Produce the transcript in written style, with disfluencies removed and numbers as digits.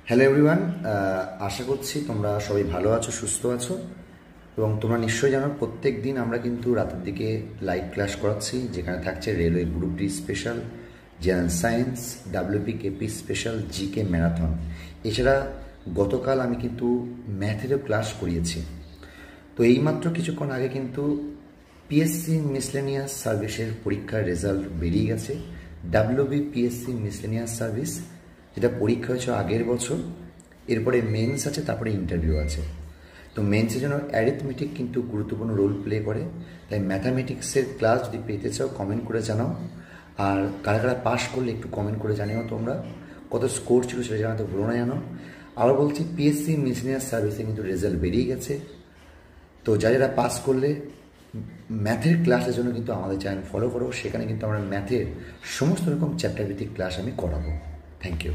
Hello everyone, আশা করছি তোমরা সবাই ভালো আছো, সুস্থ আছো এবং তোমরা নিশ্চয়ই জানো প্রত্যেক দিন আমরা কিন্তু রাতের দিকে লাইভ ক্লাস করাচ্ছি, যেখানে থাকছে railway group D special, general science, WP KP special, GK marathon. এছাড়া গতকাল আমি কিন্তু ম্যাথেরও ক্লাস করিয়েছি। তো এইমাত্র কিছুক্ষণ আগে কিন্তু পিএসসি মিসলেনিয়াস সার্ভিসের পরীক্ষার রেজাল্ট বেরিয়ে গেছে। ডাব্লিউবি পিএসসি মিসলেনিয়াস সার্ভিস, যেটা পরীক্ষা হয়েছে আগের বছর, এরপরে মেন্স আছে, তারপরে ইন্টারভিউ আছে। তো মেন্সের জন্য অ্যারিথমেটিক কিন্তু গুরুত্বপূর্ণ রোল প্লে করে, তাই ম্যাথামেটিক্সের ক্লাস যদি পেতে চাও কমেন্ট করে জানাও। আর কারা কারা পাস করলে একটু কমেন্ট করে জানিও। তোমরা কত স্কোর ছিল সেটা জানাতে ভুলো না জানো। আবার বলছি, পিএসসি মিসলেনিয়াস সার্ভিসে কিন্তু রেজাল্ট বেরিয়ে গেছে। তো যারা পাস করলে ম্যাথের ক্লাসের জন্য কিন্তু আমাদের চ্যানেল ফলো করো, সেখানে কিন্তু আমরা ম্যাথের সমস্ত রকম চ্যাপ্টার ভিত্তিক ক্লাস আমি করাবো। Thank you.